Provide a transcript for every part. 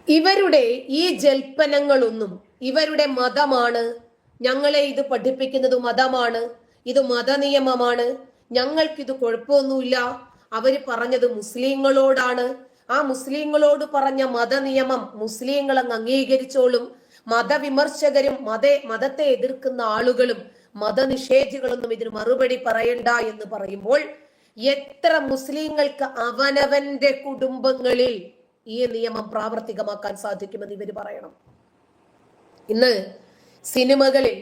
ഇവരുടെ ഈ ജൽപ്പനങ്ങളൊന്നും ഇവരുടെ മതമാണ്, ഞങ്ങളെ ഇത് പഠിപ്പിക്കുന്നത് മതമാണ്, ഇത് മതനിയമമാണ്, ഞങ്ങൾക്കിത് കുഴപ്പമൊന്നുമില്ല, അവര് പറഞ്ഞത് മുസ്ലിങ്ങളോടാണ്, ആ മുസ്ലിങ്ങളോട് പറഞ്ഞ മതനിയമം മുസ്ലിങ്ങൾ അങ്ങ് അംഗീകരിച്ചോളും, മതവിമർശകരും മതത്തെ എതിർക്കുന്ന ആളുകളും മതനിഷേധികളൊന്നും ഇതിന് മറുപടി പറയണ്ട എന്ന് പറയുമ്പോൾ എത്ര മുസ്ലിങ്ങൾക്ക് അവനവന്റെ കുടുംബങ്ങളിൽ ഈ നിയമം പ്രാവർത്തികമാക്കാൻ സാധിക്കുമെന്ന് ഇവർ പറയണം. ഇന്ന് സിനിമകളിൽ,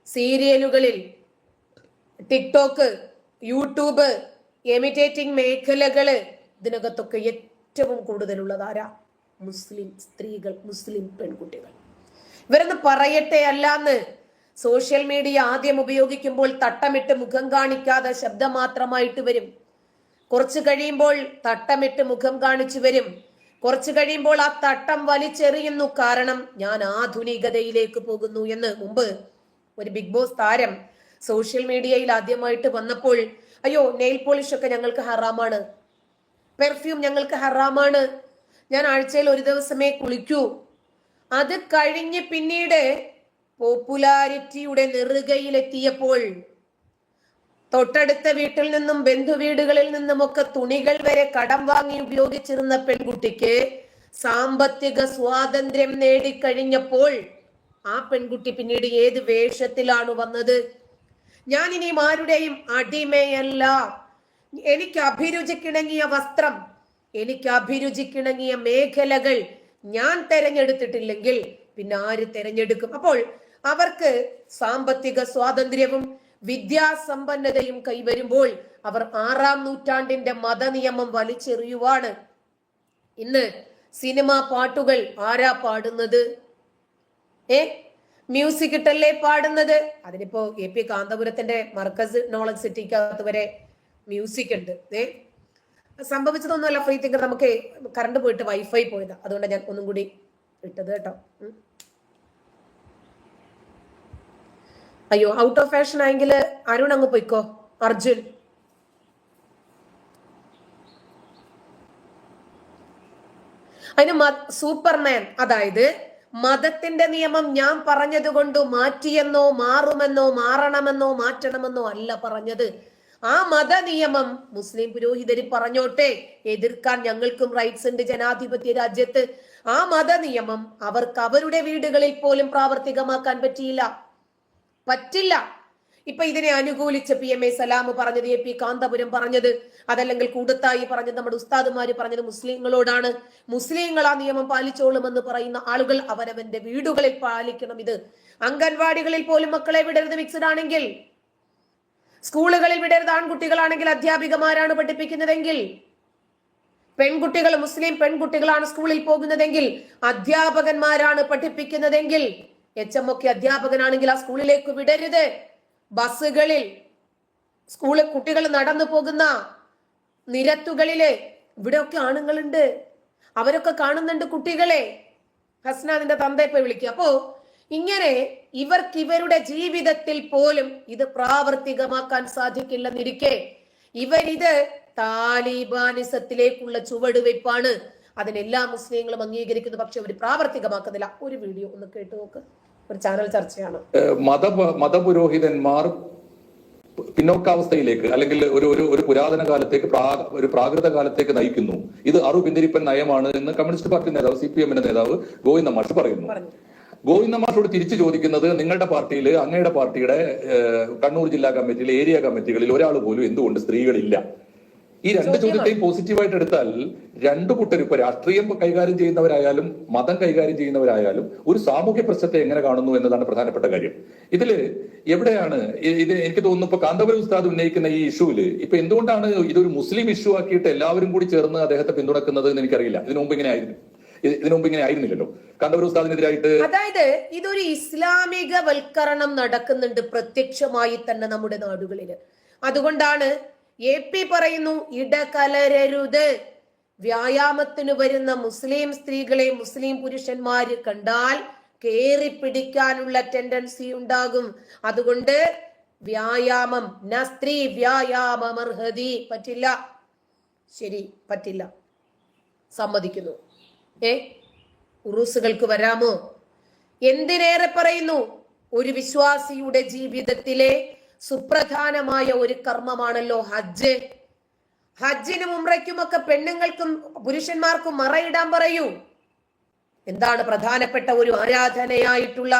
സീരിയലുകളിൽ, ടിക്ടോക്ക്, യൂട്യൂബ്, എമിറ്റേറ്റിംഗ് മേഖലകള്, ഇതിനകത്തൊക്കെ ഏറ്റവും കൂടുതലുള്ളത് ആരാ? മുസ്ലിം സ്ത്രീകൾ, മുസ്ലിം പെൺകുട്ടികൾ. ഇവരൊന്ന് പറയട്ടെ അല്ലാന്ന് സോഷ്യൽ മീഡിയ ആദ്യം ഉപയോഗിക്കുമ്പോൾ തട്ടമിട്ട് മുഖം കാണിക്കാതെ ശബ്ദം മാത്രമായിട്ട് വരും. കുറച്ചു കഴിയുമ്പോൾ തട്ടമിട്ട് മുഖം കാണിച്ചു വരും. കുറച്ചു കഴിയുമ്പോൾ ആ തട്ടം വലിച്ചെറിയുന്നു. കാരണം ഞാൻ ആധുനികതയിലേക്ക് പോകുന്നു എന്ന്. മുമ്പ് ഒരു ബിഗ് ബോസ് താരം സോഷ്യൽ മീഡിയയിൽ ആദ്യമായിട്ട് വന്നപ്പോൾ, അയ്യോ നെയിൽ പോളിഷ് ഒക്കെ ഞങ്ങൾക്ക് ഹറാമാണ്, പെർഫ്യൂം ഞങ്ങൾക്ക് ഹറാമാണ്, ഞാൻ ആഴ്ചയിൽ ഒരു ദിവസമേ കുളിക്കൂ. അത് കഴിഞ്ഞ് പിന്നീട് പോപ്പുലാരിറ്റിയുടെ നെറുകയിലെത്തിയപ്പോൾ തൊട്ടടുത്ത വീട്ടിൽ നിന്നും ബന്ധുവീടുകളിൽ നിന്നുമൊക്കെ തുണികൾ വരെ കടം വാങ്ങി ഉപയോഗിച്ചിരുന്ന പെൺകുട്ടിക്ക് സാമ്പത്തിക സ്വാതന്ത്ര്യം നേടിക്കഴിഞ്ഞപ്പോൾ ആ പെൺകുട്ടി പിന്നീട് ഏത് വേഷത്തിലാണ് വന്നത്? ഞാൻ ഇനി ആരുടെയും അടിമയല്ല, എനിക്ക് അഭിരുചിക്കിണങ്ങിയ വസ്ത്രം, എനിക്ക് അഭിരുചിക്കിണങ്ങിയ മേഖലകൾ ഞാൻ തെരഞ്ഞെടുത്തിട്ടില്ലെങ്കിൽ പിന്നെ ആര് തെരഞ്ഞെടുക്കും? അപ്പോൾ അവർക്ക് സാമ്പത്തിക സ്വാതന്ത്ര്യവും വിദ്യാസമ്പന്നതയും കൈവരുമ്പോൾ അവർ 6-ാം നൂറ്റാണ്ടിന്റെ മതനിയമം വലിച്ചെറിയുവാണ്. ഇന്ന് സിനിമാ പാട്ടുകൾ ആരാ പാടുന്നത്? മ്യൂസിക് ഇട്ടല്ലേ പാടുന്നത്. അതിനിപ്പോ AP കാന്തപുരത്തിന്റെ മർക്കസ് നോളജ് സിറ്റിക്കകത്ത് വരെ മ്യൂസിക് ഉണ്ട്. സംഭവിച്ചതൊന്നുമല്ല ഫ്രീ തിങ്കർ, നമുക്ക് കറണ്ട് പോയിട്ട് വൈഫൈ പോയതാ, അതുകൊണ്ട് ഞാൻ ഒന്നും കൂടി ഇട്ടത് കേട്ടോ. അയ്യോ ഔട്ട് ഓഫ് ഫാഷൻ ആയെങ്കിൽ അരുൺ അങ്ങ് പോയിക്കോ. അർജുൻ അതിന് സൂപ്പർമാൻ, അതായത് മതത്തിന്റെ നിയമം ഞാൻ പറഞ്ഞത് കൊണ്ട് മാറ്റിയെന്നോ മാറുമെന്നോ മാറണമെന്നോ മാറ്റണമെന്നോ അല്ല പറഞ്ഞത്. ആ മത നിയമം മുസ്ലിം പുരോഹിതര് പറഞ്ഞോട്ടെ, എതിർക്കാൻ ഞങ്ങൾക്കും റൈറ്റ്സ് ഉണ്ട് ജനാധിപത്യ രാജ്യത്ത്. ആ മത നിയമം അവർക്ക് അവരുടെ വീടുകളിൽ പോലും പ്രാവർത്തികമാക്കാൻ പറ്റില്ല. ഇപ്പൊ ഇതിനെ അനുകൂലിച്ച് PMA സലാം പറഞ്ഞത്, AP കാന്തപുരം പറഞ്ഞത്, അതല്ലെങ്കിൽ കൂടത്തായി പറഞ്ഞത്, നമ്മുടെ ഉസ്താദുമാര് പറഞ്ഞത് മുസ്ലിങ്ങളോടാണ്. മുസ്ലിങ്ങൾ ആ നിയമം പാലിച്ചോളുമെന്ന് പറയുന്ന ആളുകൾ അവനവന്റെ വീടുകളിൽ പാലിക്കണം. ഇത് അംഗൻവാടികളിൽ പോലും മക്കളെ വിടരുത് മിക്സഡ് ആണെങ്കിൽ, സ്കൂളുകളിൽ വിടരുത് ആൺകുട്ടികളാണെങ്കിൽ അധ്യാപികമാരാണ് പഠിപ്പിക്കുന്നതെങ്കിൽ, പെൺകുട്ടികൾ മുസ്ലിം പെൺകുട്ടികളാണ് സ്കൂളിൽ പോകുന്നതെങ്കിൽ അധ്യാപകന്മാരാണ് പഠിപ്പിക്കുന്നതെങ്കിൽ, HM ഒക്കെ അധ്യാപകനാണെങ്കിൽ ആ സ്കൂളിലേക്ക് വിടരുത്. ബസ്സുകളിൽ, സ്കൂളിൽ കുട്ടികൾ നടന്നു പോകുന്ന നിരത്തുകളില് ഇവിടെയൊക്കെ ആണുങ്ങളുണ്ട്, അവരൊക്കെ കാണുന്നുണ്ട് കുട്ടികളെ. ഹസ്നാദിന്റെ തന്തയപ്പ വിളിക്കുക. അപ്പോ ഇങ്ങനെ ഇവർക്ക് ഇവരുടെ ജീവിതത്തിൽ പോലും ഇത് പ്രാവർത്തികമാക്കാൻ സാധിക്കില്ലെന്നിരിക്കെ ഇവരിത് താലിബാനിസത്തിലേക്കുള്ള ചുവടുവയ്പ്പാണ്. അതിനെല്ലാ മുസ്ലിങ്ങളും അംഗീകരിക്കുന്നു, പക്ഷെ അവർ പ്രാവർത്തികമാക്കുന്നില്ല. ഒരു വീഡിയോ ഒന്ന് കേട്ടു നോക്ക്. ഒരു ചാനൽ ചർച്ചയാണ്. മതപുരോഹിതന്മാർ പിന്നോക്കാവസ്ഥയിലേക്ക് അല്ലെങ്കിൽ ഒരു പുരാതന കാലത്തേക്ക് ഒരു പ്രാകൃത കാലത്തേക്ക് നയിക്കുന്നു. ഇത് പിന്തിരിപ്പൻ നയമാണ് എന്ന് കമ്മ്യൂണിസ്റ്റ് പാർട്ടി നേതാവ് CPM-ന്റെ നേതാവ് ഗോവിന്ദ മാഷ് പറയുന്നു. ഗോവിന്ദ മാഷോട് തിരിച്ചു ചോദിക്കുന്നത്, നിങ്ങളുടെ പാർട്ടിയിൽ, അങ്ങയുടെ പാർട്ടിയുടെ കണ്ണൂർ ജില്ലാ കമ്മിറ്റിയിലെ ഏരിയ കമ്മിറ്റികളിൽ ഒരാൾ പോലും എന്തുകൊണ്ട് സ്ത്രീകളില്ല? ഈ രണ്ട് ചോദ്യത്തെയും പോസിറ്റീവായിട്ട് എടുത്താൽ രണ്ടു കൂട്ടരും, ഇപ്പൊ രാഷ്ട്രീയം കൈകാര്യം ചെയ്യുന്നവരായാലും മതം കൈകാര്യം ചെയ്യുന്നവരായാലും ഒരു സാമൂഹ്യ പ്രശ്നത്തെ എങ്ങനെ കാണുന്നു എന്നതാണ് പ്രധാനപ്പെട്ട കാര്യം. ഇതില് എവിടെയാണ് ഇത്? എനിക്ക് തോന്നുന്നു ഇപ്പൊ കാന്തപുരം ഉസ്താദ് ഉന്നയിക്കുന്ന ഈ ഇഷ്യൂവില് ഇപ്പൊ എന്തുകൊണ്ടാണ് ഇതൊരു മുസ്ലിം ഇഷ്യൂ ആക്കിയിട്ട് എല്ലാവരും കൂടി ചേർന്ന് അദ്ദേഹത്തെ പിന്തുണക്കുന്നത് എന്ന് എനിക്കറിയില്ല. ഇതിനു മുമ്പ് ഇങ്ങനെ ആയിരുന്നില്ലല്ലോ കാന്തപുരം ഉസ്താദിനെതിരായിട്ട്. അതായത് ഇതൊരു ഇസ്ലാമിക വൽക്കരണം നടക്കുന്നുണ്ട് പ്രത്യക്ഷമായി തന്നെ നമ്മുടെ നാടുകളില്. അതുകൊണ്ടാണ് AP പറയുന്നു, ഇടകലരരുത്. വ്യായാമത്തിന് വരുന്ന മുസ്ലിം സ്ത്രീകളെ മുസ്ലിം പുരുഷന്മാര് കണ്ടാൽ കേറി പിടിക്കാനുള്ള ടെൻഡൻസി ഉണ്ടാകും. അതുകൊണ്ട് വ്യായാമം, സ്ത്രീ വ്യായാമർഹതി, പറ്റില്ല, ശരി പറ്റില്ല, സമ്മതിക്കുന്നു. ഉറൂസുകൾക്ക് വരാമോ? എന്തിനേറെ പറയുന്നു, ഒരു വിശ്വാസിയുടെ ജീവിതത്തിലെ സുപ്രധാനമായ ഒരു കർമ്മമാണല്ലോ ഹജ്ജ്. ഹജ്ജിനും ഉംറയ്ക്കുമൊക്കെ പെണ്ണുങ്ങൾക്കും പുരുഷന്മാർക്കും മറയിടാൻ പറയൂ. എന്താണ് പ്രധാനപ്പെട്ട ഒരു ആരാധനയായിട്ടുള്ള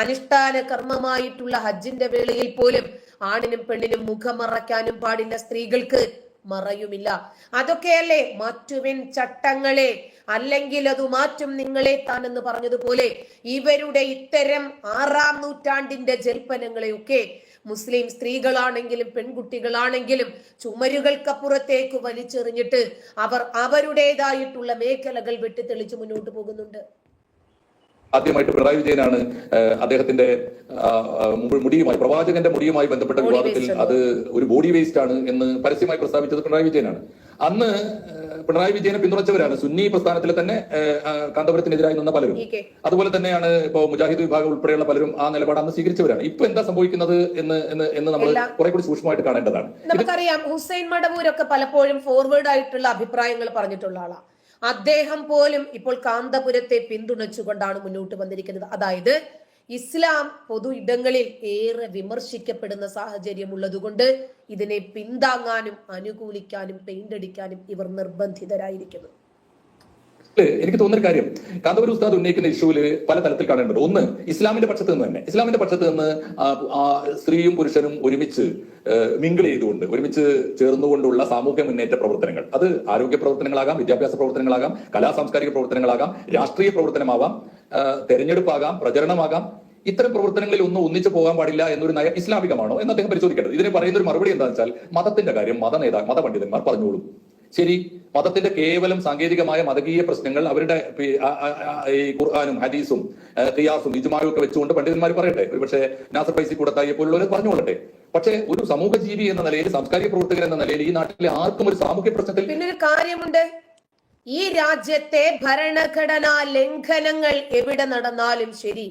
അനുഷ്ഠാന കർമ്മമായിട്ടുള്ള ഹജ്ജിന്റെ വേളയിൽ പോലും ആണിനും പെണ്ണിനും മുഖം മറയ്ക്കാനും പാടില്ല, സ്ത്രീകൾക്ക് മറയുമില്ല. അതൊക്കെയല്ലേ മാറ്റുവിൻ ചട്ടങ്ങളെ, അല്ലെങ്കിൽ അത് മാറ്റും നിങ്ങളെ താനെന്ന് പറഞ്ഞതുപോലെ ഇവരുടെ ഇത്തരം 6-ാം നൂറ്റാണ്ടിന്റെ ജൽപ്പനങ്ങളെയൊക്കെ മുസ്ലിം സ്ത്രീകളാണെങ്കിലും പെൺകുട്ടികളാണെങ്കിലും ചുമരുകൾക്കപ്പുറത്തേക്ക് വലിച്ചെറിഞ്ഞിട്ട് അവർ അവരുടേതായിട്ടുള്ള മേഖലകൾ വെട്ടിത്തെളിച്ച് മുന്നോട്ട് പോകുന്നുണ്ട്. ആദ്യമായിട്ട് പിണറായി വിജയനാണ് അദ്ദേഹത്തിന്റെ മുടിയുമായി, പ്രവാചകന്റെ മുടിയുമായി ബന്ധപ്പെട്ട വിവാദത്തിൽ അത് ഒരു ബോഡി വേസ്റ്റ് ആണ് എന്ന് പരസ്യമായി പ്രസ്താവിച്ചത് പിണറായി വിജയനാണ്. അന്ന് പിണറായി വിജയനെ പിന്തുണച്ചവരാണ് സുന്നി പ്രസ്ഥാനത്തിലെ തന്നെ കാന്തപുരത്തിനെതിരായി നിന്ന പലരും. അതുപോലെ തന്നെയാണ് ഇപ്പോ മുജാഹിദ് വിഭാഗം ഉൾപ്പെടെയുള്ള പലരും ആ നിലപാട് അന്ന് സ്വീകരിച്ചവരാണ്. ഇപ്പൊ എന്താ സംഭവിക്കുന്നത് എന്ന് നമ്മൾ കുറെ കൂടി സൂക്ഷ്മമായിട്ട് കാണേണ്ടതാണ്. നമുക്കറിയാം, ഹുസൈൻ മടവൂരൊക്കെ പലപ്പോഴും ഫോർവേഡ് ആയിട്ടുള്ള അഭിപ്രായങ്ങൾ പറഞ്ഞിട്ടുള്ള ആളാണ്. അദ്ദേഹം പോലും ഇപ്പോൾ കാന്തപുരത്തെ പിന്തുണച്ചുകൊണ്ടാണ് മുന്നോട്ട് വന്നിരിക്കുന്നത്. അതായത് ഇസ്ലാം പൊതു ഇടങ്ങളിൽ ഏറെ വിമർശിക്കപ്പെടുന്ന സാഹചര്യം ഉള്ളതുകൊണ്ട് ഇതിനെ പിന്താങ്ങാനും അനുകൂലിക്കാനും പെയിന്റടിക്കാനും ഇവർ നിർബന്ധിതരായിരിക്കുന്നു. എനിക്ക് തോന്നുന്ന കാര്യം, കാന്തപുരം ഉസ്താദ് ഉന്നയിക്കുന്ന ഇഷ്യൂവിൽ പല തലത്തിൽ കാണേണ്ടത്. ഒന്ന്, ഇസ്ലാമിന്റെ പക്ഷത്ത് നിന്ന് തന്നെ, ഇസ്ലാമിന്റെ പക്ഷത്ത് നിന്ന് സ്ത്രീയും പുരുഷനും ഒരുമിച്ച് മിങ്കിൾ ചെയ്തുകൊണ്ട്, ഒരുമിച്ച് ചേർന്നുകൊണ്ടുള്ള സാമൂഹ്യ മുന്നേറ്റ പ്രവർത്തനങ്ങൾ, അത് ആരോഗ്യ പ്രവർത്തനങ്ങളാകാം, വിദ്യാഭ്യാസ പ്രവർത്തനങ്ങളാകാം, സാംസ്കാരിക പ്രവർത്തനങ്ങളാകാം, രാഷ്ട്രീയ പ്രവർത്തനമാവാം, തെരഞ്ഞെടുപ്പാകാം, പ്രചരണമാകാം, ഇത്തരം പ്രവർത്തനങ്ങളിൽ ഒന്നും ഒന്നിച്ചു പോകാൻ പാടില്ല എന്നൊരു നയം ഇസ്ലാമികമാണോ എന്ന് അദ്ദേഹം പരിശോധിക്കേണ്ടത്. ഇതിനെ പറയുന്ന ഒരു മറുപടി എന്താണെന്ന് വെച്ചാൽ, മതത്തിന്റെ കാര്യം മതപണ്ഡിതന്മാർ പറഞ്ഞോളും. ശരി, മതത്തിന്റെ കേവലം സാങ്കേതികമായ മതകീയ പ്രശ്നങ്ങൾ അവരുടെ ഈ ഖുർആനും ഹദീസും ഖിയാസും ഇജ്മായും ഒക്കെ വെച്ചുകൊണ്ട് പണ്ഡിതന്മാർ പറയട്ടെ, ഒരുപക്ഷെ നാസർ ഫൈസി കൂടത്തായി പോലുള്ളവർ പറഞ്ഞുകൊള്ളട്ടെ. പക്ഷേ ഒരു സമൂഹ ജീവി എന്ന നിലയിൽ, സാംസ്കാരിക പ്രവർത്തകൻ എന്ന നിലയിൽ ഈ നാട്ടിലെ ആർക്കും ഒരു സാമൂഹ്യ പ്രശ്നത്തിൽ പിന്നൊരു കാര്യമുണ്ട്. ഈ രാജ്യത്തെ ഭരണഘടനാ ലംഘനങ്ങൾ എവിടെ നടന്നാലും ശരി,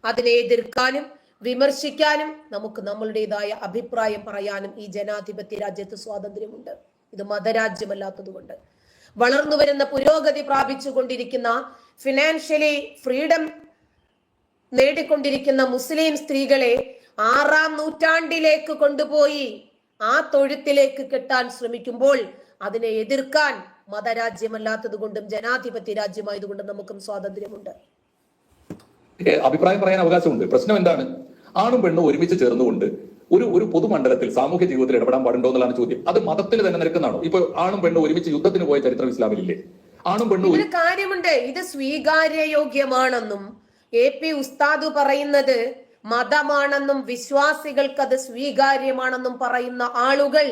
അതിനെ എതിർക്കാനും വിമർശിക്കാനും നമുക്ക് നമ്മളുടേതായ അഭിപ്രായം പറയാനും ഈ ജനാധിപത്യ രാജ്യത്ത് സ്വാതന്ത്ര്യമുണ്ട്. ഇത് മതരാജ്യമല്ലാത്തത് കൊണ്ട് വളർന്നു വരുന്ന, പുരോഗതി പ്രാപിച്ചുകൊണ്ടിരിക്കുന്ന, ഫിനാൻഷ്യലി ഫ്രീഡം നേടിക്കൊണ്ടിരിക്കുന്ന മുസ്ലിം സ്ത്രീകളെ 6-ാം നൂറ്റാണ്ടിലേക്ക് കൊണ്ടുപോയി ആ തൊഴുത്തിലേക്ക് കെട്ടാൻ ശ്രമിക്കുമ്പോൾ അതിനെ എതിർക്കാൻ മതരാജ്യമല്ലാത്തത് കൊണ്ടും ജനാധിപത്യ രാജ്യമായതുകൊണ്ടും നമുക്കും സ്വാതന്ത്ര്യമുണ്ട്. അഭിപ്രായം പറയാൻ അവകാശമുണ്ട്. പ്രശ്നം എന്താണ്? ആണും പെണ്ണും ഒരുമിച്ച് ചേർന്നുകൊണ്ട് ഒരു പൊതുമണ്ഡലത്തിൽ സാമൂഹ്യ ജീവിതത്തിൽ ഇടപെടാൻ പാടുണ്ടോ എന്നുള്ളതാണ് ചോദ്യം. അത് മതത്തിന് തന്നെ നിരക്കുന്നതാണോ? ഇപ്പൊ ആണും പെണ്ണും ഒരുമിച്ച് യുദ്ധത്തിന് പോയ ചരിത്രം ഇസ്ലാമിലില്ലേ? ആണും പെണ്ണും ഒരു കാര്യമുണ്ട്, ഇത് സ്വീകാര്യയോഗ്യമാണെന്നും AP ഉസ്താദ് പറയുന്നത് മതമാണെന്നും വിശ്വാസികൾക്ക് അത് സ്വീകാര്യമാണെന്നും പറയുന്ന ആളുകൾ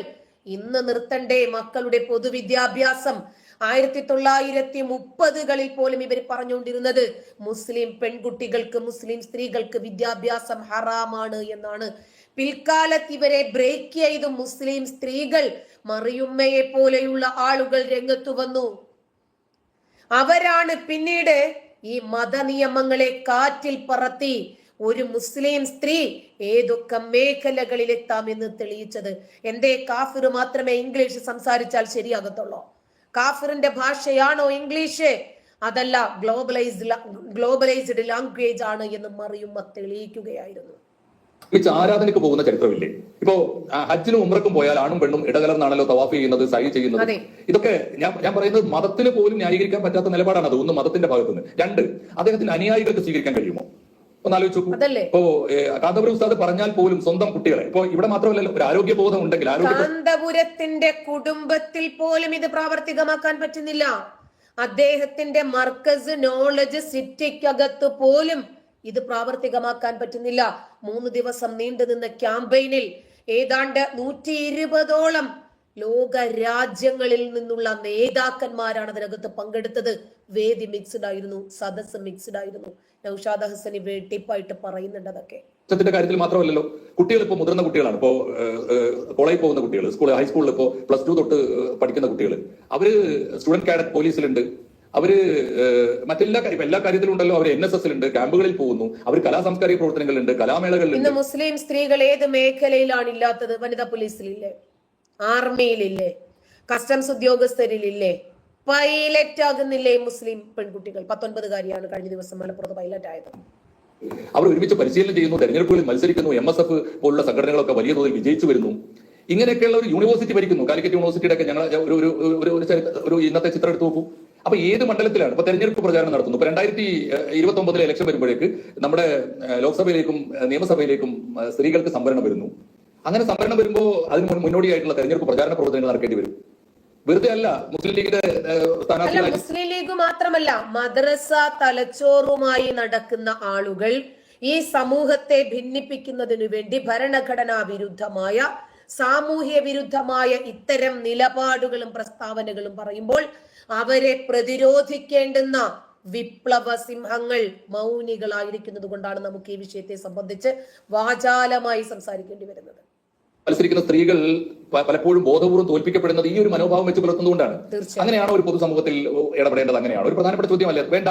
ഇന്ന് നിർത്തണ്ടേ മക്കളുടെ പൊതുവിദ്യാഭ്യാസം? 1930കളിൽ പോലും ഇവർ പറഞ്ഞുകൊണ്ടിരുന്നത് മുസ്ലിം പെൺകുട്ടികൾക്ക്, മുസ്ലിം സ്ത്രീകൾക്ക് വിദ്യാഭ്യാസം ഹറാമാണ് എന്നാണ്. പിൽക്കാലത്ത് ഇവരെ ബ്രേക്ക് ചെയ്ത് മുസ്ലിം സ്ത്രീകൾ, മറിയുമ്മയെ പോലെയുള്ള ആളുകൾ രംഗത്തു വന്നു. അവരാണ് പിന്നീട് ഈ മതനിയമങ്ങളെ കാറ്റിൽ പറത്തി ഒരു മുസ്ലിം സ്ത്രീ ഏതൊക്കെ മേഖലകളിൽ എത്താമെന്ന് തെളിയിച്ചത്. എന്തേ കാഫിർ മാത്രമേ ഇംഗ്ലീഷ് സംസാരിച്ചാൽ ശരിയാകത്തുള്ളൂ? കാഫിറിന്റെ ഭാഷയാണോ ഇംഗ്ലീഷ്? അതല്ല, ഗ്ലോബലൈസ്ഡ് ലാംഗ്വേജ് ആണ് എന്ന് മറിയുമ്മ തെളിയിക്കുകയായിരുന്നു. ആരാധനയ്ക്ക് പോകുന്ന ചരിത്രമില്ലേ? ഇപ്പോ ഹജ്ജിനും ഉംറക്കും പോയാൽ ആണും പെണ്ണും ഇടകലർന്നാണല്ലോ തവാഫ് ചെയ്യുന്നത്, സൈ ചെയ്യുന്നത്. ഇതൊക്കെ ഞാൻ പറയുന്നത് മതത്തിന് പോലും ന്യായീകരിക്കാൻ പറ്റാത്ത നിലപാടാണ് അത്. ഒന്ന്, മതത്തിന്റെ ഭാഗത്തുനിന്ന്. രണ്ട്, അദ്ദേഹത്തിന്റെ അനുയായികൾക്ക് സ്വീകരിക്കാൻ കഴിയുമോ? ഒന്ന് ആലോചിച്ചു. ഇപ്പോ കാന്തപുരം ഉസ്താദ് പറഞ്ഞാൽ പോലും സ്വന്തം കുട്ടികളെ, ഇപ്പോ ഇവിടെ മാത്രമല്ലല്ലോ, ഒരു ആരോഗ്യ ബോധം ഉണ്ടെങ്കിൽ, കാന്തപുരത്തിന്റെ കുടുംബത്തിൽ പോലും ഇത് പ്രാവർത്തികമാക്കാൻ പറ്റുന്നില്ല. അദ്ദേഹത്തിന്റെ മർക്കസ് നോളജ് സിറ്റിക്കകത്ത് പോലും ഇത് പ്രാവർത്തികമാക്കാൻ പറ്റുന്നില്ല. 3 ദിവസം നീണ്ടുനിന്ന ക്യാമ്പയിനിൽ ഏതാണ്ട് 120ഓളം ലോക രാജ്യങ്ങളിൽ നിന്നുള്ള നേതാക്കന്മാരാണ് അതിനകത്ത് പങ്കെടുത്തത്. വേദി മിക്സ്ഡ് ആയിരുന്നു, സദസ് മിക്സ്ഡ് ആയിരുന്നു. നൗഷാദ് ഹസനി വെട്ടിപ്പായിട്ട് പറയുന്നുണ്ട് അതൊക്കെ. കാര്യത്തിൽ മാത്രമല്ലല്ലോ, കുട്ടികൾ ഇപ്പോ മുതിർന്ന കുട്ടികളാണ്. ഇപ്പോ കോളേജിൽ പോകുന്ന കുട്ടികൾ, ഹൈസ്കൂളിൽ ഇപ്പോ +2 തൊട്ട് പഠിക്കുന്ന കുട്ടികൾ, അവര് സ്റ്റുഡന്റ് കാഡറ്റ് പോലീസിലുണ്ട്, അവര് എല്ലാ കാര്യത്തിലും ഉണ്ടല്ലോ. അവർ NSSലുണ്ട്, ക്യാമ്പുകളിൽ പോകുന്നു, അവർ സാംസ്കാരിക പ്രവർത്തനങ്ങളുണ്ട്, കലാമേളകളിൽ. ഇന്ന് മുസ്ലിം സ്ത്രീകൾ ഏത് മേഖലയിലാണ് ഇല്ലാത്തത്? വനിതാ പോലീസിലില്ലേ? ആർമിയിലില്ലേ? കസ്റ്റംസ് ഉദ്യോഗസ്ഥരിലില്ലേ? പൈലറ്റ് ആകുന്നില്ലേ മുസ്ലിം പെൺകുട്ടികൾ? 19-കാരിയാണ് കഴിഞ്ഞ ദിവസം മലപ്പുറത്ത് പൈലറ്റ് ആയത്. അവർ ഒരുമിച്ച് പരിശീലനം ചെയ്യുന്നു, തെരഞ്ഞെടുപ്പുകളിൽ മത്സരിക്കുന്നു, MSF പോലുള്ള സംഘടനകളൊക്കെ വലിയ തോതിൽ വിജയിച്ചു വരുന്നു. ഇങ്ങനെയൊക്കെയുള്ള ഒരു യൂണിവേഴ്സിറ്റി ഭരിക്കുന്നു. കാലിക്കറ്റ് യൂണിവേഴ്സിറ്റിയുടെ ഒക്കെ ഞങ്ങൾ ഒരു ഇന്നത്തെ ചിത്രം എടുത്ത് നോക്കൂ. അപ്പൊ ഏത് മണ്ഡലത്തിലാണ് ഇപ്പൊ തെരഞ്ഞെടുപ്പ് പ്രചാരണം നടത്തുന്നു? ഇപ്പൊ 2029 ഇലക്ഷൻ വരുമ്പോഴേക്ക് നമ്മുടെ ലോക്സഭയിലേക്കും നിയമസഭയിലേക്കും സ്ത്രീകൾക്ക് സംവരണം വരുന്നു. അങ്ങനെ സംവരണം വരുമ്പോൾ അതിന് മുന്നോടിയായിട്ടുള്ള തെരഞ്ഞെടുപ്പ് പ്രചാരണ പ്രവർത്തനങ്ങൾ നടക്കേണ്ടി വരും. വെറുതെ അല്ല മുസ്ലിം ലീഗിന്റെ സ്ഥാനാർത്ഥി. മുസ്ലിം ലീഗ് മാത്രമല്ല, മദ്രസ തലച്ചോറുമായി നടക്കുന്ന ആളുകൾ ഈ സമൂഹത്തെ ഭിന്നിപ്പിക്കുന്നതിനു വേണ്ടി ഭരണഘടനാ വിരുദ്ധമായ, സാമൂഹ്യ വിരുദ്ധമായ ഇത്തരം നിലപാടുകളും പ്രസ്താവനകളും പറയുമ്പോൾ അവരെ പ്രതിരോധിക്കേണ്ടുന്ന വിപ്ലവ സിംഹങ്ങൾ മൗനികളായിരിക്കുന്നത് കൊണ്ടാണ് നമുക്ക് ഈ വിഷയത്തെ സംബന്ധിച്ച് വാചാലമായി സംസാരിക്കേണ്ടി വരുന്നത്. മത്സരിക്കുന്ന സ്ത്രീകൾ പലപ്പോഴും ബോധപൂർവ്വം തോൽപ്പിക്കപ്പെടുന്നത് ഈ ഒരു മനോഭാവം വെച്ച് പുലർത്തുന്നതുകൊണ്ടാണ്. അങ്ങനെയാണോ ഒരു പൊതുസമൂഹത്തിൽ ഇടപെടേണ്ടത്? അങ്ങനെയാണ് ഒരു പ്രധാനപ്പെട്ട ചോദ്യമല്ല. വേണ്ട,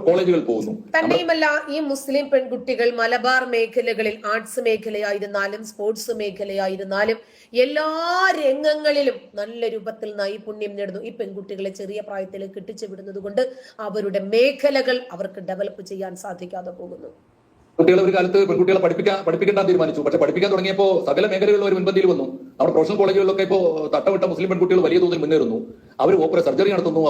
കോളേജുകൾ പോകുന്നു. തന്നെയുമല്ല, ഈ മുസ്ലിം പെൺകുട്ടികൾ മലബാർ മേഖലകളിൽ, ആർട്സ് മേഖലയായിരുന്നാലും സ്പോർട്സ് മേഖലയായിരുന്നാലും എല്ലാ രംഗങ്ങളിലും നല്ല രൂപത്തിൽ നൈപുണ്യം നേടുന്നു. ഈ പെൺകുട്ടികളെ ചെറിയ പ്രായത്തിലേക്ക് കെട്ടിച്ചു വിടുന്നത് കൊണ്ട് അവരുടെ മേഖലകൾ അവർക്ക് ഡെവലപ്പ് ചെയ്യാൻ സാധിക്കാതെ പോകുന്നു. കുട്ടികളെ ഒരു കാലത്ത് പെൺകുട്ടികളെ പഠിപ്പിക്കാൻ തീരുമാനിച്ചു. പക്ഷെ പഠിപ്പിക്കാൻ തുടങ്ങിയപ്പോൾ സകല മേഖലകളിൽ ഒരു മുൻപന്തിയിൽ വന്നു. നമ്മുടെ പ്രൊഫഷണൽ കോളേജുകളിലൊക്കെ ഇപ്പോൾ തട്ടവിട്ട മുസ്ലിം പെൺകുട്ടികൾ വലിയ തോതിൽ മുന്നേറുന്നു. അവർ ഓപ്പറേഷൻ സർജറി നടത്തുന്നു,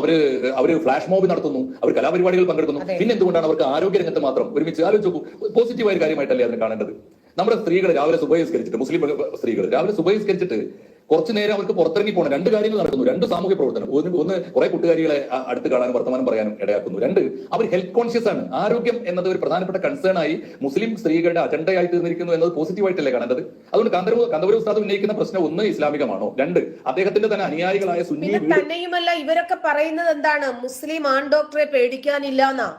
അവര് ഫ്ലാഷ് മോബ് നടത്തുന്നു, അവർ കലാപരിപാടികൾ പങ്കെടുക്കുന്നു. പിന്നെ എന്തുകൊണ്ടാണ് അവർക്ക് ആരോഗ്യ രംഗത്ത് മാത്രം ഒരുമിച്ച് ആലോചിച്ചു? പോസിറ്റീവായ ഒരു കാര്യമായിട്ടല്ലേ അതിനെ കാണേണ്ടത്? നമ്മുടെ സ്ത്രീകൾ രാവിലെ സുബഹിസ്കരിച്ചിട്ട്, മുസ്ലിം സ്ത്രീകൾ രാവിലെ സുബഹിസ്കരിച്ചിട്ട് കുറച്ചു നേരം അവർക്ക് പുറത്തിറങ്ങി പോകണം. രണ്ട് കാര്യങ്ങൾ നടക്കുന്നു, രണ്ട് സാമൂഹ്യ പ്രവർത്തനം. ഒന്ന് കുറെ കൂട്ടുകാരികളെ അടുത്ത് കാണാനും വർത്തമാനം പറയാനും ഇടയാക്കുന്നു. രണ്ട്, അവർ ഹെൽത്ത് കോൺഷ്യസ് ആണ്. ആരോഗ്യം എന്നത് ഒരു പ്രധാനപ്പെട്ട കൺസേൺ ആയി മുസ്ലിം സ്ത്രീകളുടെ അജണ്ടയായി തീർന്നിരിക്കുന്നു എന്നത് പോസിറ്റീവായിട്ടല്ലേ കാണേണ്ടത്? അതുകൊണ്ട് കാന്തപുരം ഉസ്താദ് ഉന്നയിക്കുന്ന പ്രശ്നം ഒന്ന് ഇസ്ലാമികമാണോ, രണ്ട് അദ്ദേഹത്തിന്റെ തന്നെ അനുയായികളായ സുന്നി. തന്നെയുമല്ല, ഇവരൊക്കെ പറയുന്നത് എന്താണ്? മുസ്ലിം ആൺ ഡോക്ടറെ പേടിക്കാനില്ല എന്നാ.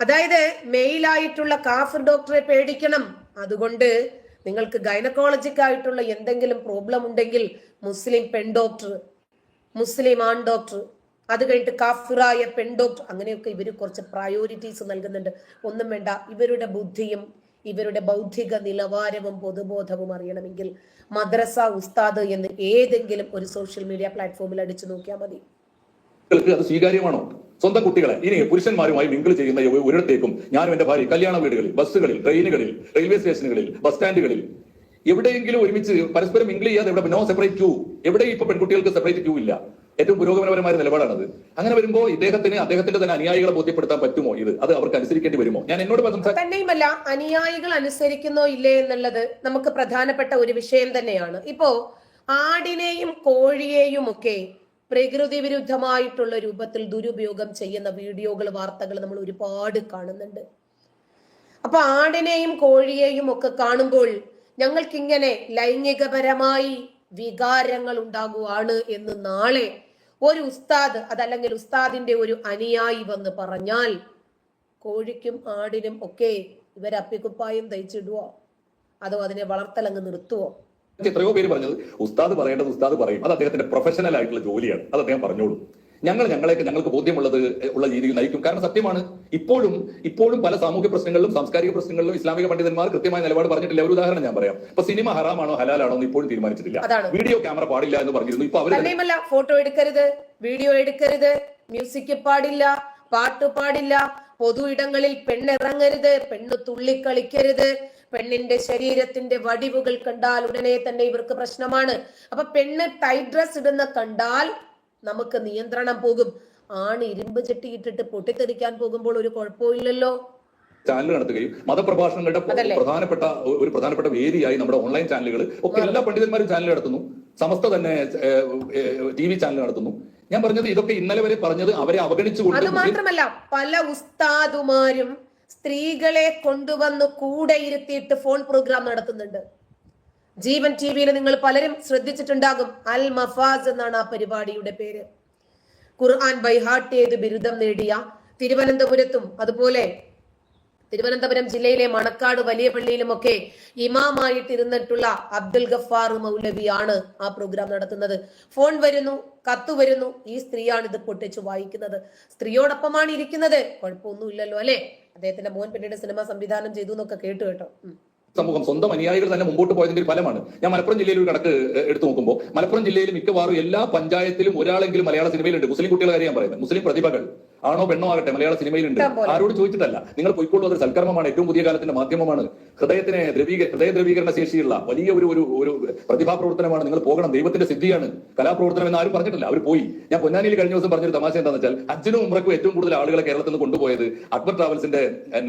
അതായത് മെയിലായിട്ടുള്ള കാഫിർ ഡോക്ടറെ പേടിക്കണം. അതുകൊണ്ട് നിങ്ങൾക്ക് ഗൈനക്കോളജിക് ആയിട്ടുള്ള എന്തെങ്കിലും പ്രോബ്ലം ഉണ്ടെങ്കിൽ മുസ്ലിം പെൺ ഡോക്ടർ, മുസ്ലിം ആൺ ഡോക്ടർ, അത് കഴിഞ്ഞിട്ട് കാഫിറായ പെൺ ഡോക്ടർ, അങ്ങനെയൊക്കെ ഇവർ കുറച്ച് പ്രയോറിറ്റീസ് നൽകുന്നുണ്ട്. ഒന്നും വേണ്ട, ഇവരുടെ ബുദ്ധിയും ഇവരുടെ ബൗദ്ധിക നിലവാരവും പൊതുബോധവും അറിയണമെങ്കിൽ മദ്രസ ഉസ്താദ് എന്ന് ഏതെങ്കിലും ഒരു സോഷ്യൽ മീഡിയ പ്ലാറ്റ്ഫോമിൽ അടിച്ചു നോക്കിയാൽ മതി. അത് സ്വീകാര്യമാണോ? സ്വന്തം കുട്ടികളെ ഇനി പുരുഷന്മാരുമായി മിങ്കിൾ ചെയ്യുന്ന ഒരിടത്തേക്കും ഞാനും എന്റെ ഭാര്യ കല്യാണ വീടുകളിൽ, ബസ്സുകളിൽ, ട്രെയിനുകളിൽ, റെയിൽവേ സ്റ്റേഷനുകളിൽ, ബസ് സ്റ്റാൻഡുകളിൽ എവിടെയെങ്കിലും ഒരുമിച്ച് പരസ്പരം മിങ്കിൾ ചെയ്യാതെ എവിടെ നോ സെപ്പറേറ്റ് ക്യൂ, എവിടെ ഇപ്പൊ പെൺകുട്ടികൾക്ക് സെപ്പറേറ്റ് ക്യൂ ഇല്ല. ഏറ്റവും പുരോഗമനപരമായ നിലപാടാണത്. അങ്ങനെ വരുമ്പോൾ അദ്ദേഹത്തിന്റെ തന്നെ അനുയായികളെ ബോധ്യപ്പെടുത്താൻ പറ്റുമോ? അത് അവർക്ക് അനുസരിക്കേണ്ടി വരുമോ? ഞാൻ എന്നോട് തന്നെയുമല്ല, അനുയായികൾ അനുസരിക്കുന്നോ ഇല്ലേ എന്നുള്ളത് നമുക്ക് പ്രധാനപ്പെട്ട ഒരു വിഷയം തന്നെയാണ്. ഇപ്പോ ആടിനെയും കോഴിയെയും ഒക്കെ പ്രകൃതി വിരുദ്ധമായിട്ടുള്ള രൂപത്തിൽ ദുരുപയോഗം ചെയ്യുന്ന വീഡിയോകൾ, വാർത്തകൾ നമ്മൾ ഒരുപാട് കാണുന്നുണ്ട്. അപ്പൊ ആടിനെയും കോഴിയെയും ഒക്കെ കാണുമ്പോൾ ഞങ്ങൾക്കിങ്ങനെ ലൈംഗികപരമായി വികാരങ്ങൾ ഉണ്ടാകുവാണ് എന്ന് നാളെ ഒരു ഉസ്താദ്, അതല്ലെങ്കിൽ ഉസ്താദിന്റെ ഒരു അനുയായി വന്ന് പറഞ്ഞാൽ കോഴിക്കും ആടിനും ഒക്കെ ഇവരപ്പിക്കുപ്പായം തയ്ച്ചിടുവോ, അതോ അതിനെ വളർത്തലങ്ങ് നിർത്തുവോ? എത്രയോ പേര് പറഞ്ഞത് ഉസ്താദ് പറയേണ്ടത് ഉസ്താദ് പറയും, അത് അദ്ദേഹത്തിന്റെ പ്രൊഫഷണൽ ആയിട്ടുള്ള ജോലിയാണ്, അത് അദ്ദേഹം പറഞ്ഞോളൂ. ഞങ്ങൾക്ക് ബോധ്യമുള്ളത് ഉള്ള രീതിയിൽ നയിക്കും. കാരണം സത്യമാണ്, ഇപ്പോഴും പല സാമൂഹ്യ പ്രശ്നങ്ങളിലും സാംസ്കാരിക പ്രശ്നങ്ങളിലും ഇസ്ലാമിക പണ്ഡിതന്മാർ കൃത്യമായ നിലപാട് പറഞ്ഞിട്ടില്ല. ഒരു ഉദാഹരണം ഞാൻ പറയാം. ഇപ്പൊ സിനിമ ഹറാമാണോ ഹലാലാണോ എന്ന് ഇപ്പോഴും തീരുമാനിച്ചിട്ടില്ല. വീഡിയോ ക്യാമറ പാടില്ല എന്ന് പറഞ്ഞിരുന്നു. ഇപ്പൊ അവര് ഫോട്ടോ എടുക്കരുത്, വീഡിയോ എടുക്കരുത്, മ്യൂസിക് പാടില്ല, പാട്ട് പാടില്ല, പൊതു ഇടങ്ങളിൽ പെണ്ണിറങ്ങരുത്, പെണ്ണ് തുള്ളിക്കളിക്കരുത്, പെണ്ണിന്റെ ശരീരത്തിന്റെ വടിവുകൾ കണ്ടാൽ ഉടനെ തന്നെ ഇവർക്ക് പ്രശ്നമാണ്. അപ്പൊ പെണ്ണ് ടൈറ്റ് ഡ്രസ് ഇടുന്ന കണ്ടാൽ നമുക്ക് നിയന്ത്രണം പോകും. ആണ് ഇരുമ്പ് ചെട്ടി ഇട്ടിട്ട് പൊട്ടിത്തെറിക്കാൻ പോകുമ്പോൾ ഒരു കുഴപ്പമില്ലല്ലോ. ചാനൽ നടത്തുകയും മതപ്രഭാഷണങ്ങളുടെ പ്രധാനപ്പെട്ട വേദിയായി നമ്മുടെ ഓൺലൈൻ ചാനലുകൾ ഒക്കെ എല്ലാ പണ്ഡിതന്മാരും ചാനൽ നടത്തുന്നു. സമസ്ത തന്നെ TV ചാനൽ നടത്തുന്നു. ഞാൻ പറഞ്ഞത് ഇതൊക്കെ ഇന്നലെ വരെ പറഞ്ഞത് അവരെ അവഗണിച്ചുകൊണ്ട്. അത് മാത്രമല്ല, പല ഉസ്താദുമാരും സ്ത്രീകളെ കൊണ്ടുവന്ന് കൂടെ ഇരുത്തിയിട്ട് ഫോൺ പ്രോഗ്രാം നടത്തുന്നുണ്ട്. ജീവൻ TVയിൽ നിങ്ങൾ പലരും ശ്രദ്ധിച്ചിട്ടുണ്ടാകും. അൽ മഫാസ് എന്നാണ് ആ പരിപാടിയുടെ പേര്. ഖുർആൻ ബൈഹാർട്ട് ചെയ്ത് ബിരുദം നേടിയ തിരുവനന്തപുരത്തും അതുപോലെ തിരുവനന്തപുരം ജില്ലയിലെ മണക്കാട് വലിയ പള്ളിയിലുമൊക്കെ ഇമാമായിട്ടിരുന്നിട്ടുള്ള അബ്ദുൽ ഗഫാർ മൗലവിയാണ് ആ പ്രോഗ്രാം നടത്തുന്നത്. ഫോൺ വരുന്നു, കത്ത് വരുന്നു, ഈ സ്ത്രീയാണ് ഇത് പൊട്ടിച്ചു വായിക്കുന്നത്. സ്ത്രീയോടൊപ്പമാണ് ഇരിക്കുന്നത്, കുഴപ്പമൊന്നുമില്ലല്ലോ അല്ലെ. അദ്ദേഹത്തിന്റെ മോൻ പിന്നീട് സിനിമ സംവിധാനം ചെയ്തു എന്നൊക്കെ കേട്ടു കേട്ടോ. സമൂഹം സ്വന്തം അനുയായികൾ തന്നെ മുമ്പോട്ട് പോയതിന്റെ ഒരു ഫലമാണ്. ഞാൻ മലപ്പുറം ജില്ലയിൽ ഒരു കണക്ക് എടുത്തു നോക്കുമ്പോൾ മലപ്പുറം ജില്ലയിൽ മിക്കവാറും എല്ലാ പഞ്ചായത്തിലും ഒരാളെങ്കിലും മലയാള സിനിമയിലുണ്ട്. മുസ്ലിം കുട്ടികളുടെ കാര്യം ഞാൻ പറയുന്നത്. മുസ്ലിം പ്രതിഭകൾ ആണോ പെണ്ണോ ആകട്ടെ മലയാള സിനിമയിലുണ്ട്. ആരോട് ചോദിച്ചിട്ടല്ല. നിങ്ങൾ പോയിക്കൊള്ളൂ, അതൊരു സൽക്കർമ്മമാണ്, ഏറ്റവും പുതിയ കാലത്തിന്റെ മാധ്യമമാണ്, ഹൃദയ ദ്രവീകരണ ശേഷിയുള്ള വലിയ ഒരു പ്രതിഭാ പ്രവർത്തനമാണ്. നിങ്ങൾ പോകണം, ദൈവത്തിന്റെ സിദ്ധിയാണ് കലാപ്രവർത്തനം എന്ന് ആരും പറഞ്ഞിട്ടില്ല. അവർ പോയി. ഞാൻ പൊന്നാനിയിൽ കഴിഞ്ഞ ദിവസം പറഞ്ഞൊരു തമാശ എന്താണെന്ന് വെച്ചാൽ ഹജ്ജിനും ഉംറയ്ക്കും ഏറ്റവും കൂടുതൽ ആളുകളെ കേരളത്തിൽ നിന്ന് കൊണ്ടുപോയത് അക്ബർ ട്രാവൽസിന്റെ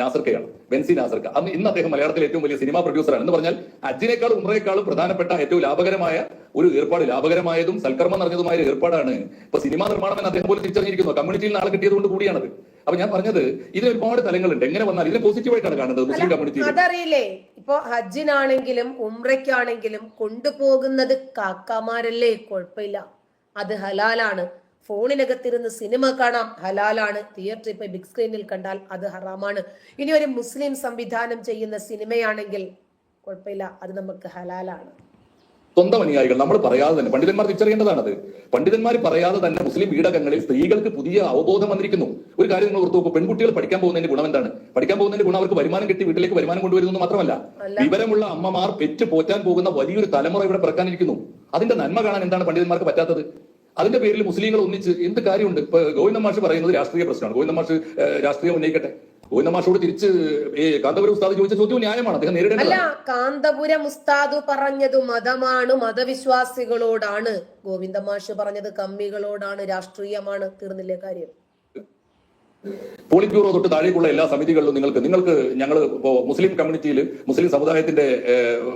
നാസർക്കയാണ്, ബെൻസി നാസർക്ക. ഇന്ന് അദ്ദേഹം മലയാളത്തിലെ ഏറ്റവും വലിയ സിനിമാ പ്രൊഡ്യൂസറാണ്. എന്ന് പറഞ്ഞാൽ ഹജ്ജിനേക്കാളും ഉംറയേക്കാളും പ്രധാനപ്പെട്ട ഏറ്റവും ലാഭകരമായ ഒരു ഏർപ്പാട്, ലാഭകരമായതും സൽക്കർമ്മം നിറഞ്ഞതുമായ ഒരു ഏർപ്പാടാണ് ഇപ്പൊ സിനിമാ നിർമ്മാണം എന്ന് അദ്ദേഹം പോലും തിരിച്ചറിഞ്ഞിരിക്കുന്നു. കമ്മ്യൂണിറ്റിയിൽ നാളെ കിട്ടിയത് കൊണ്ട് കൂടിയാണത്. അപ്പൊ ഞാൻ പറഞ്ഞത് ഇതിന് ഒരുപാട് തലങ്ങളുണ്ട്. എങ്ങനെ വന്നാൽ ഇതിനെ പോസിറ്റീവായിട്ടാണ് കാണുന്നത് മുസ്ലിം കമ്മ്യൂണിറ്റി. അതറിയില്ലേ, ഇപ്പൊ ഹജ്ജിനാണെങ്കിലും ഉംറയ്ക്കാണെങ്കിലും കൊണ്ടുപോകുന്നത് കാക്കാമാരല്ലേ, കുഴപ്പമില്ല, അത് ഹലാലാണ്. ഫോണിനകത്തിരുന്ന് സിനിമ കാണാം, ഹലാലാണ്. തിയേറ്ററിൽ പോയി ബിഗ് സ്ക്രീനിൽ കണ്ടാൽ അത് ഹറാമാണ്. ഇനി ഒരു മുസ്ലിം സംവിധാനം ചെയ്യുന്ന സിനിമയാണെങ്കിൽ കുഴപ്പമില്ല, അത് നമുക്ക് ഹലാലാണ്. സ്വന്തം അനുയായികൾ നമ്മൾ പറയാതെ തന്നെ പണ്ഡിതന്മാർ തിരിച്ചറിയേണ്ടതാണത്. പണ്ഡിതന്മാർ പറയാതെ തന്നെ മുസ്ലിം വീടകങ്ങളിൽ സ്ത്രീകൾക്ക് പുതിയ അവബോധം വന്നിരിക്കുന്നു. ഒരു കാര്യം നിങ്ങൾ ഓർത്തു നോക്കൂ, പെൺകുട്ടികൾ പഠിക്കാൻ പോകുന്നതിന്റെ ഗുണം എന്താണ്? പഠിക്കാൻ പോകുന്നതിന്റെ ഗുണം അവർക്ക് വരുമാനം കിട്ടി വീട്ടിലേക്ക് വരുമാനം കൊണ്ടുവരുന്നത് മാത്രമല്ല, വിവരമുള്ള അമ്മമാർ പെറ്റ് പോറ്റാൻ പോകുന്ന വലിയൊരു തലമുറ ഇവിടെ പിറക്കാനിരിക്കുന്നു. അതിന്റെ നന്മ കാണാൻ എന്താണ് പണ്ഡിതന്മാർക്ക് പറ്റാത്തത്? അതിന്റെ പേരിൽ മുസ്ലിങ്ങൾ ഒന്നിച്ച് എന്ത് കാര്യമുണ്ട്? ഇപ്പൊ ഗോവിന്ദ മാഷ് പറയുന്നത് രാഷ്ട്രീയ പ്രശ്നമാണ്. ഗോവിന്ദ മാഷ് രാഷ്ട്രീയം ഉന്നയിക്കട്ടെ. ഗോവിന്ദ മാഷോട് തിരിച്ച് കാന്തപുരം ഉസ്താദ് ചോദിച്ച ചോദ്യം ന്യായമാണ്, അദ്ദേഹം നേരിടേണ്ടത്. അല്ല, കാന്തപുരം ഉസ്താദ് പറഞ്ഞത് മതമാണ്, മതവിശ്വാസികളോടാണ്. ഗോവിന്ദ മാഷ് പറഞ്ഞത് കമ്മികളോടാണ്, രാഷ്ട്രീയമാണ്. തീർന്നില്ലേ കാര്യം? പോളിറ്റ് ബ്യൂറോ തൊട്ട് താഴേക്കുള്ള എല്ലാ സമിതികളിലും നിങ്ങൾക്ക് ഞങ്ങൾ ഇപ്പോ മുസ്ലിം കമ്മ്യൂണിറ്റിയിൽ മുസ്ലിം സമുദായത്തിന്റെ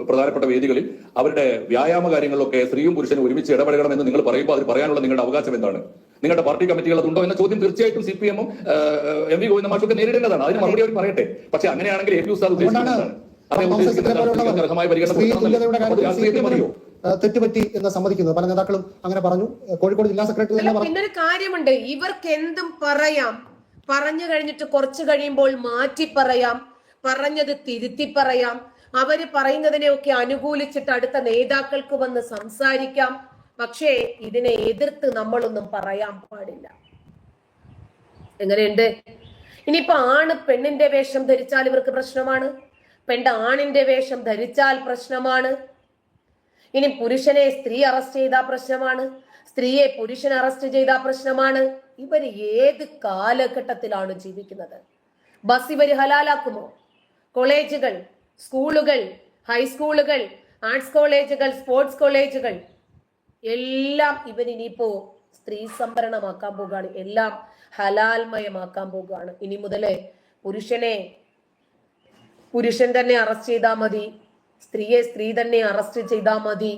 പ്രധാനപ്പെട്ട വേദികളിൽ അവരുടെ വ്യായാമ കാര്യങ്ങളിലൊക്കെ സ്ത്രീയും പുരുഷനും ഒരുമിച്ച് ഇടപെടണം എന്ന് നിങ്ങൾ പറയുമ്പോൾ അത് പറയാനുള്ള നിങ്ങളുടെ അവകാശം എന്താണ്? നിങ്ങളുടെ പാർട്ടി കമ്മിറ്റികൾ അതുണ്ടോ എന്ന ചോദ്യം തീർച്ചയായിട്ടും CPM ഉം MV ഗോവിന്ദ മാഷൊക്കെ നേരിടേണ്ടതാണ്. അതിന് മറുപടി അവർ പറയട്ടെ. പക്ഷെ അങ്ങനെയാണെങ്കിൽ AP ഉസ്താദ് ഉദ്ദേശിക്കുന്നതാണ് അർഹമായ പരിഗണന തെറ്റുപറ്റി എന്ന് സമ്മതിക്കുന്നത് പല നേതാക്കളും അങ്ങനെ പറഞ്ഞു. കോഴിക്കോട് ജില്ലാ സെക്രട്ടറി പിന്നൊരു കാര്യമുണ്ട്, ഇവർക്ക് എന്തും പറയാം. പറഞ്ഞു കഴിഞ്ഞിട്ട് കുറച്ചു കഴിയുമ്പോൾ മാറ്റി പറയാം, പറഞ്ഞത് തിരുത്തി പറയാം. അവര് പറയുന്നതിനെയൊക്കെ അനുകൂലിച്ചിട്ട് അടുത്ത നേതാക്കൾക്ക് വന്ന് സംസാരിക്കാം. പക്ഷേ ഇതിനെ എതിർത്ത് നമ്മളൊന്നും പറയാൻ പാടില്ല. എങ്ങനെയുണ്ട്? ഇനിയിപ്പോ ആണ് പെണ്ണിന്റെ വേഷം ധരിച്ചാൽ ഇവർക്ക് പ്രശ്നമാണ്, പെണ്ണ് ആണിന്റെ വേഷം ധരിച്ചാൽ പ്രശ്നമാണ്. ഇനി പുരുഷനെ സ്ത്രീ അറസ്റ്റ് ചെയ്താൽ പ്രശ്നമാണ്, സ്ത്രീയെ പുരുഷൻ അറസ്റ്റ് ചെയ്താൽ പ്രശ്നമാണ്. ഇവര് ഏത് കാലഘട്ടത്തിലാണ് ജീവിക്കുന്നത്? ബസ് ഇവര് ഹലാലാക്കുമോ? കോളേജുകൾ, സ്കൂളുകൾ, ഹൈസ്കൂളുകൾ, ആർട്സ് കോളേജുകൾ, സ്പോർട്സ് കോളേജുകൾ എല്ലാം ഇവരിനിപ്പോ സ്ത്രീ സംവരണമാക്കാൻ പോകുകയാണ്, എല്ലാം ഹലാൽമയമാക്കാൻ പോകുകയാണ്. ഇനി മുതലേ പുരുഷൻ തന്നെ അറസ്റ്റ് ചെയ്താൽ മതി, സ്ത്രീയെ സ്ത്രീ തന്നെ അറസ്റ്റ് ചെയ്താൽ മതി.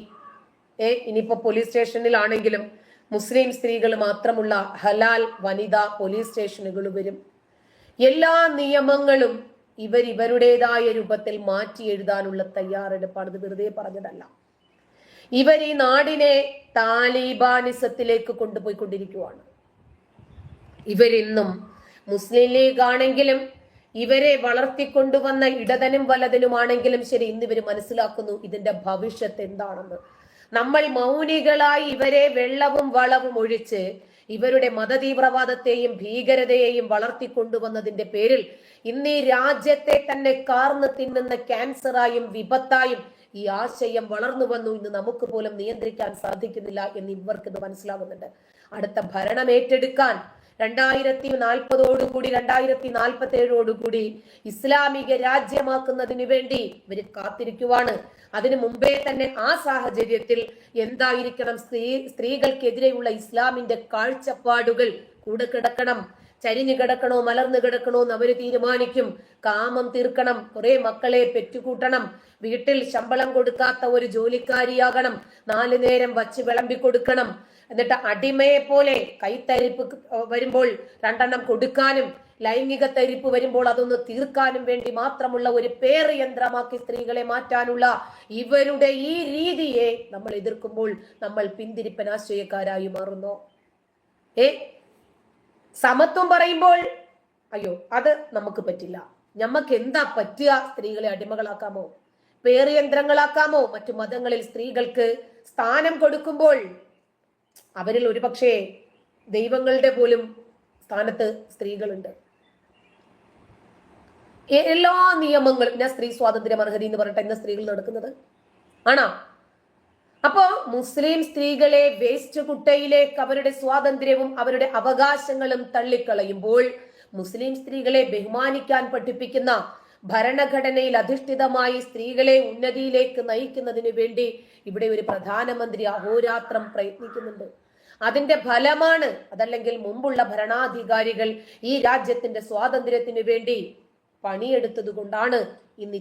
ഇനിയിപ്പോ പോലീസ് സ്റ്റേഷനിലാണെങ്കിലും മുസ്ലിം സ്ത്രീകൾ മാത്രമുള്ള ഹലാൽ വനിതാ പോലീസ് സ്റ്റേഷനുകൾ വരും. എല്ലാ നിയമങ്ങളും ഇവരുടേതായ രൂപത്തിൽ മാറ്റി എഴുതാനുള്ള തയ്യാറെടുപ്പാണ്. ഇത് വെറുതെ പറഞ്ഞതല്ല. ഇവർ ഈ നാടിനെ താലിബാനിസത്തിലേക്ക് കൊണ്ടുപോയിക്കൊണ്ടിരിക്കുകയാണ്. ഇവരിന്നും മുസ്ലിം ലീഗ് ആണെങ്കിലും ഇവരെ വളർത്തിക്കൊണ്ടുവന്ന ഇടതനും വലതനുമാണെങ്കിലും ശരി, ഇന്ന് ഇവർ മനസ്സിലാക്കുന്നു ഇതിന്റെ ഭവിഷ്യത്ത് എന്താണെന്ന്. നമ്മൾ മൗനികളായി ഇവരെ വെള്ളവും വളവും ഒഴിച്ച് ഇവരുടെ മതതീവ്രവാദത്തെയും ഭീകരതയെയും വളർത്തിക്കൊണ്ടുവന്നതിന്റെ പേരിൽ ഇന്ന് ഈ രാജ്യത്തെ തന്നെ കാർന്ന് തിന്നുന്ന ക്യാൻസറായും വിപത്തായും ഈ ആശയം വളർന്നു വന്നു. ഇന്ന് നമുക്ക് പോലും നിയന്ത്രിക്കാൻ സാധിക്കുന്നില്ല എന്ന് ഇവർക്ക് ഇത് മനസ്സിലാവുന്നുണ്ട്. അടുത്ത ഭരണം ഏറ്റെടുക്കാൻ 2040 2047 ഇസ്ലാമിക രാജ്യമാക്കുന്നതിന് വേണ്ടി ഇവർ കാത്തിരിക്കുവാണ്. അതിനു മുമ്പേ തന്നെ ആ സാഹചര്യത്തിൽ എന്തായിരിക്കണം സ്ത്രീകൾക്കെതിരെയുള്ള ഇസ്ലാമിന്റെ കാഴ്ചപ്പാടുകൾ? കൂടെ കിടക്കണം, ചരിഞ്ഞു കിടക്കണോ മലർന്നു കിടക്കണോ എന്ന് അവര് തീരുമാനിക്കും. കാമം തീർക്കണം, കുറെ മക്കളെ പെറ്റുകൂട്ടണം, വീട്ടിൽ ശമ്പളം കൊടുക്കാത്ത ഒരു ജോലിക്കാരിയാകണം, 4 നേരം വച്ച് വിളമ്പി കൊടുക്കണം. എന്നിട്ട് അടിമയെ പോലെ കൈത്തരിപ്പ് വരുമ്പോൾ 2 എണ്ണം കൊടുക്കാനും, ലൈംഗിക തരിപ്പ് വരുമ്പോൾ അതൊന്ന് തീർക്കാനും വേണ്ടി മാത്രമുള്ള ഒരു പേര് യന്ത്രമാക്കി സ്ത്രീകളെ മാറ്റാനുള്ള ഇവരുടെ ഈ രീതിയെ നമ്മൾ എതിർക്കുമ്പോൾ നമ്മൾ പിന്തിരിപ്പനാശ്രയക്കാരായി മാറുന്നു. സമത്വം പറയുമ്പോൾ അയ്യോ അത് നമുക്ക് പറ്റില്ല, ഞമ്മക്ക് എന്താ പറ്റുക? സ്ത്രീകളെ അടിമകളാക്കാമോ, പേര് യന്ത്രങ്ങളാക്കാമോ? മറ്റു മതങ്ങളിൽ സ്ത്രീകൾക്ക് സ്ഥാനം കൊടുക്കുമ്പോൾ അവരിൽ ഒരുപക്ഷെ ദൈവങ്ങളുടെ പോലും സ്ഥാനത്ത് സ്ത്രീകളുണ്ട്. എല്ലാ നിയമങ്ങളും ഞാൻ സ്ത്രീ സ്വാതന്ത്ര്യം അർഹത എന്ന് പറഞ്ഞിട്ട് ഇന്ന് സ്ത്രീകൾ നടക്കുന്നത് ആണോ? അപ്പോ മുസ്ലിം സ്ത്രീകളെ വേസ്റ്റ് കുട്ടയിലേക്ക് അവരുടെ സ്വാതന്ത്ര്യവും അവരുടെ അവകാശങ്ങളും തള്ളിക്കളയുമ്പോൾ മുസ്ലിം സ്ത്രീകളെ ബഹുമാനിക്കാൻ പഠിപ്പിക്കുന്ന ഭരണഘടനയിൽ അധിഷ്ഠിതമായി സ്ത്രീകളെ ഉന്നതിയിലേക്ക് നയിക്കുന്നതിന് വേണ്ടി ഇവിടെ ഒരു പ്രധാനമന്ത്രി അഹോരാത്രം പ്രയത്നിക്കുന്നുണ്ട്. അതിന്റെ ഫലമാണ്, അതല്ലെങ്കിൽ മുമ്പുള്ള ഭരണാധികാരികൾ ഈ രാജ്യത്തിന്റെ സ്വാതന്ത്ര്യത്തിന് വേണ്ടി പണിയെടുത്തത് കൊണ്ടാണ് ഇന്ന്